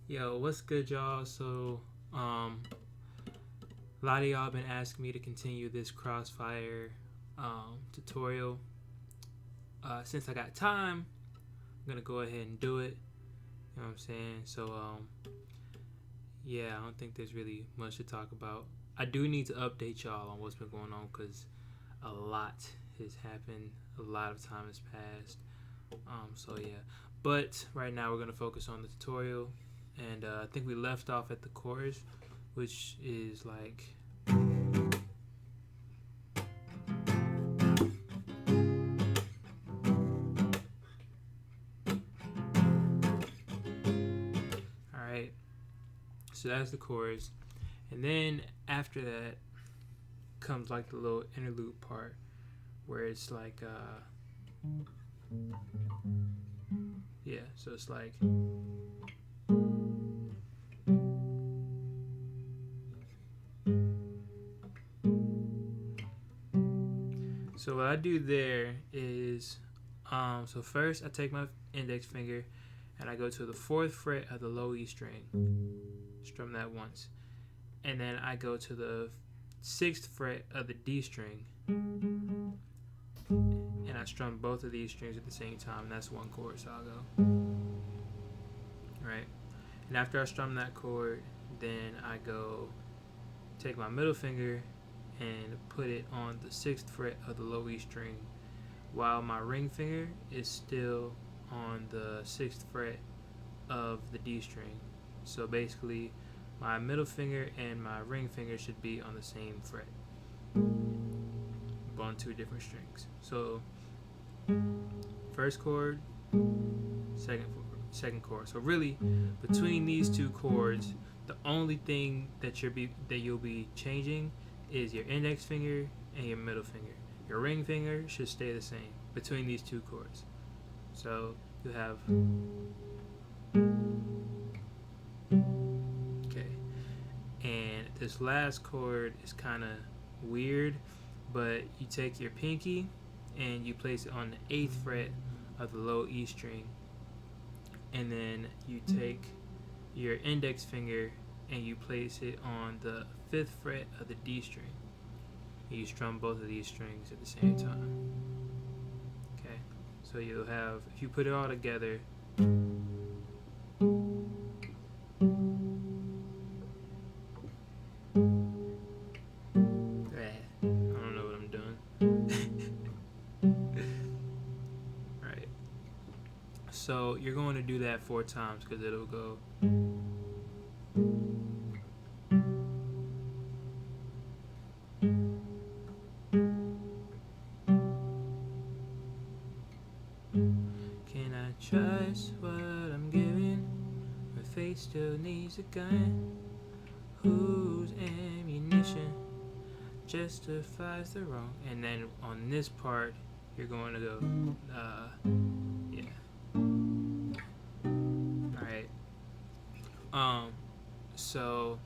Yo, what's good, y'all? So, a lot of y'all been asking me to continue this Crossfire tutorial. Since I got time, I'm gonna go ahead and do it. You know what I'm saying? So, yeah, I don't think there's really much to talk about. I do need to update y'all on what's been going on because a lot has happened. A lot of time has passed. So yeah, but right now we're gonna focus on the tutorial, and I think we left off at the chorus, which is like. All right, so that's the chorus, and then after that comes like the little interlude part where it's like yeah, so it's like. So what I do there is, so first I take my index finger and I go to the 4th fret of the low E string, strum that once, and then I go to the 6th fret of the D string, and I strum both of these strings at the same time, and that's one chord, so I'll go, right? And after I strum that chord, then I go take my middle finger and put it on the 6th fret of the low E string, while my ring finger is still on the 6th fret of the D string. So basically, my middle finger and my ring finger should be on the same fret, but on two different strings. So first chord, second chord. So really, between these two chords, the only thing that you'll be changing is your index finger and your middle finger. Your ring finger should stay the same between these two chords. So you have, okay, and this last chord is kind of weird, but you take your pinky and you place it on the 8th fret of the low E string, and then you take your index finger and you place it on the 5th fret of the D string. And you strum both of these strings at the same time. Okay, so you'll have, if you put it all together, I don't know what I'm doing. Right. So you're going to do that 4 times because it'll go. Can I trust what I'm giving? My face still needs a gun. Whose ammunition justifies the wrong? And then on this part, you're going to go, yeah. Alright. So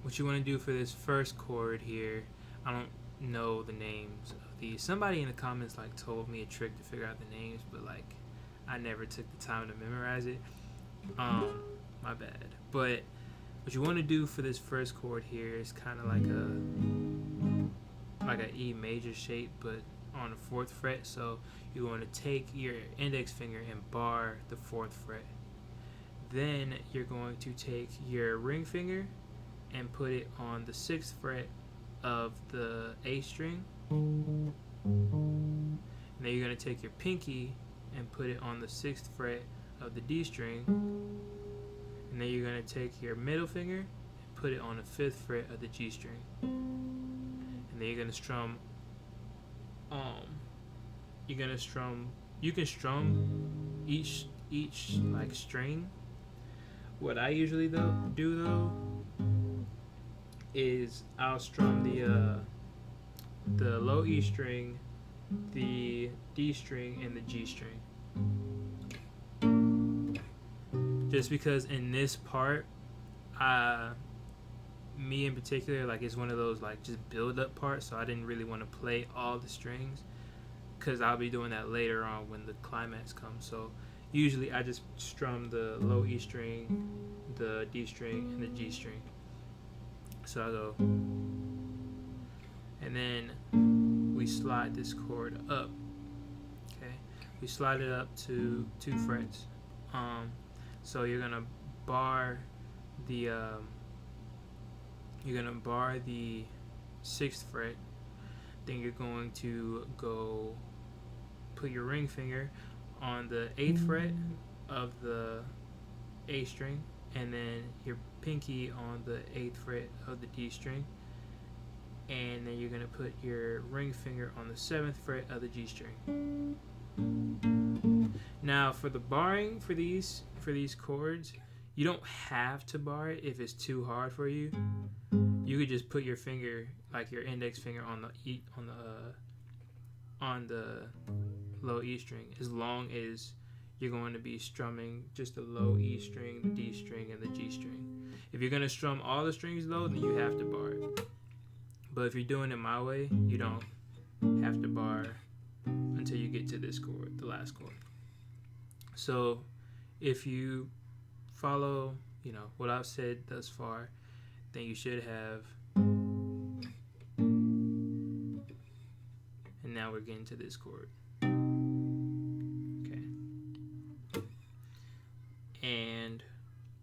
what you want to do for this first chord here, I don't know the names of these. Somebody in the comments like told me a trick to figure out the names, but like I never took the time to memorize it. My bad. But what you want to do for this first chord here is kind of like a E major shape, but on the 4th fret. So you want to take your index finger and bar the 4th fret. Then you're going to take your ring finger and put it on the 6th fret of the A string. And then you're going to take your pinky and put it on the 6th fret of the D string. And then you're going to take your middle finger and put it on the 5th fret of the G string. And then you're going to strum, you can strum each like string. What I usually do though is I'll strum the low E string, the D string, and the G string. Just because in this part, me in particular, like it's one of those like just build up parts, so I didn't really want to play all the strings because I'll be doing that later on when the climax comes. So usually I just strum the low E string, the D string, and the G string. So I go, and then we slide this chord up. Okay, we slide it up to 2 frets. So you're gonna bar the 6th fret. Then you're going to go put your ring finger on the 8th fret of the A string, and then your pinky on the 8th fret of the D string, and then you're going to put your ring finger on the 7th fret of the G string. Now for the barring for these chords, you don't have to bar it if it's too hard for you. You could just put your finger, like your index finger, on the low E string, as long as you're going to be strumming just the low E string, the D string, and the G string. If you're going to strum all the strings low, then you have to bar it. But if you're doing it my way, you don't have to bar until you get to this chord, the last chord. So if you follow, what I've said thus far, then you should have. And now we're getting to this chord. Okay. And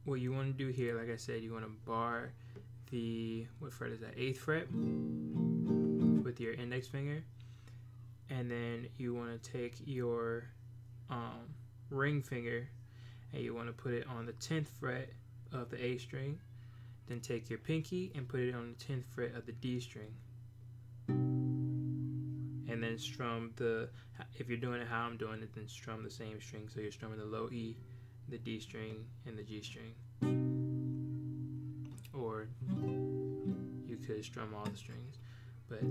what you want to do here, like I said, you want to bar what fret is that? 8th fret with your index finger. And then you want to take your ring finger and you want to put it on the 10th fret of the A string. Then take your pinky and put it on the 10th fret of the D string. And then strum if you're doing it how I'm doing it, then strum the same string. So you're strumming the low E, the D string, and the G string. Or you could strum all the strings. But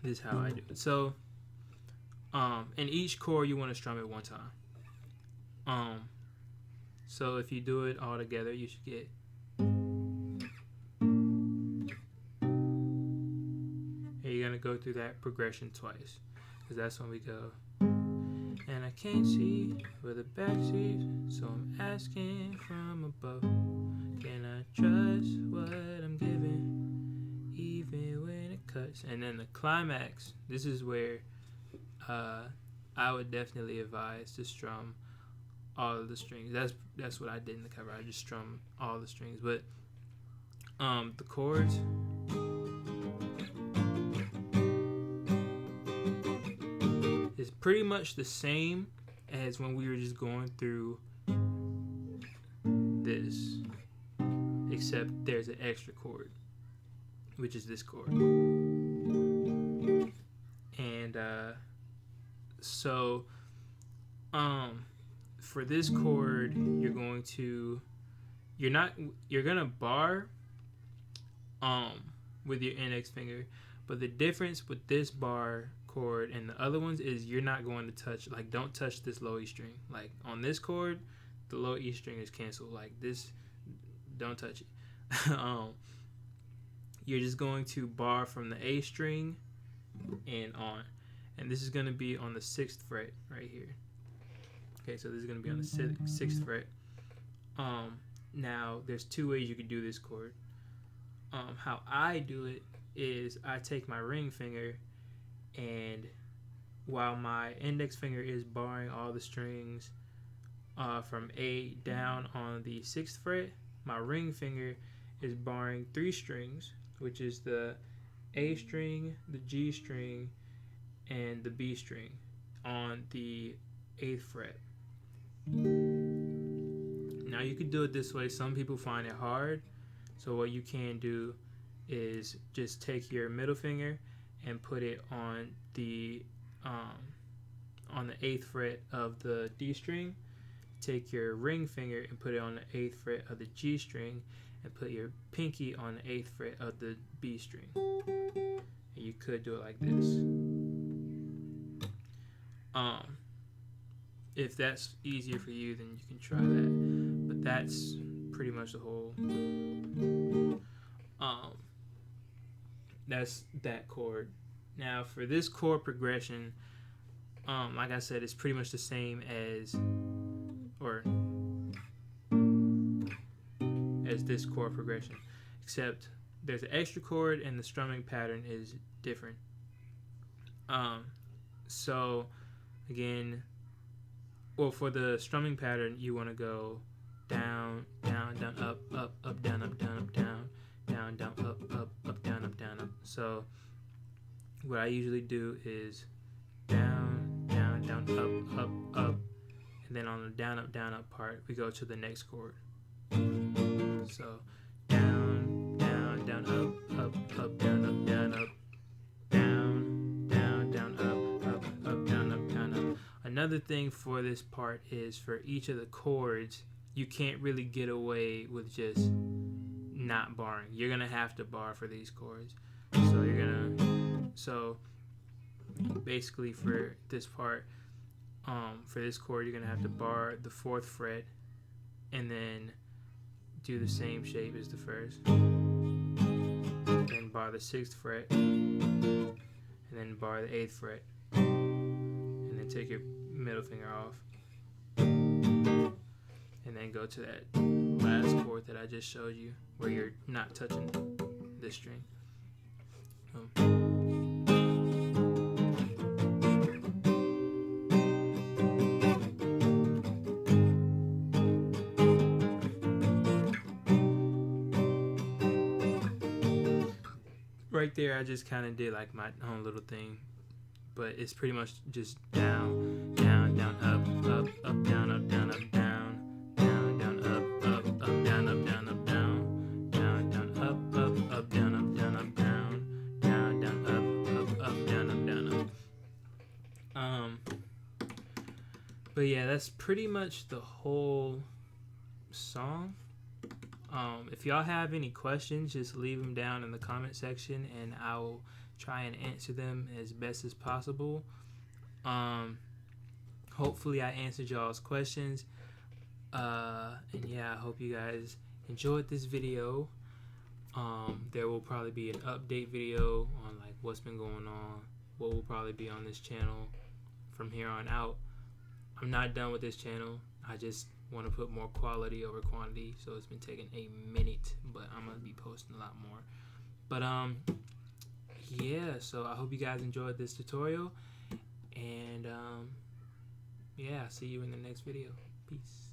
this is how I do it. So, in each chord you want to strum it one time. So if you do it all together, you should get. You're gonna go through that progression twice, because that's when we go. And I can't see where the back sees, so I'm asking from above. Can I trust what I'm giving, even when it cuts? And then the climax. This is where I would definitely advise to strum all of the strings. That's what I did in the cover. I just strummed all the strings, but the chords. It's pretty much the same as when we were just going through this, except there's an extra chord, which is this chord. And so for this chord, you're gonna bar with your index finger, but the difference with this bar chord and the other ones is you're not going to touch, like, don't touch this low E string. Like on this chord, the low E string is canceled. Like this, don't touch it. You're just going to bar from the A string and on, and this is going to be on the 6th fret right here. Okay, so this is going to be on the 6th fret. Now there's 2 ways you could do this chord. How I do it is I take my ring finger, and while my index finger is barring all the strings from A down on the 6th fret, my ring finger is barring 3 strings, which is the A string, the G string, and the B string on the 8th fret. Now you could do it this way. Some people find it hard, so what you can do is just take your middle finger and put it on the 8th fret of the D string. Take your ring finger and put it on the 8th fret of the G string, and put your pinky on the 8th fret of the B string. And you could do it like this. If that's easier for you, then you can try that. But that's pretty much the whole. That's that chord. Now for this chord progression, like I said, it's pretty much the same as this chord progression, except there's an extra chord and the strumming pattern is different. So again, well, for the strumming pattern, you want to go down, down, down, up, up, up, down, up, down, up, down, down, down, up, up, up, down, up, down, up. So what I usually do is down, down, down, up, up, up, and then on the down, up part, we go to the next chord. So down, down, down, up, up, up, down, up, down, up, down, down, down, up, up, up, down, up, down, up. Another thing for this part is for each of the chords, you can't really get away with just not barring. You're gonna have to bar for these chords. So basically for this part, for this chord, you're gonna have to bar the 4th fret and then do the same shape as the first, then bar the 6th fret, and then bar the 8th fret, and then take your middle finger off, and then go to that last chord that I just showed you, where you're not touching this string. Right there, I just kind of did like my own little thing, but it's pretty much just down, down, down, up, up, up, down, up, down, up, down, down, down, up, up, up, down, up, down, up, down, down, down, up, up, up, down, up, down, up, down, down, down, up, up, up, down, up, down, up. But yeah, that's pretty much the whole song. If y'all have any questions, just leave them down in the comment section and I'll try and answer them as best as possible. Hopefully I answered y'all's questions. And yeah, I hope you guys enjoyed this video. There will probably be an update video on like what's been going on, what will probably be on this channel from here on out. I'm not done with this channel. I just want to put more quality over quantity, so it's been taking a minute, but I'm gonna be posting a lot more. But yeah, so I hope you guys enjoyed this tutorial, and yeah, see you in the next video. Peace.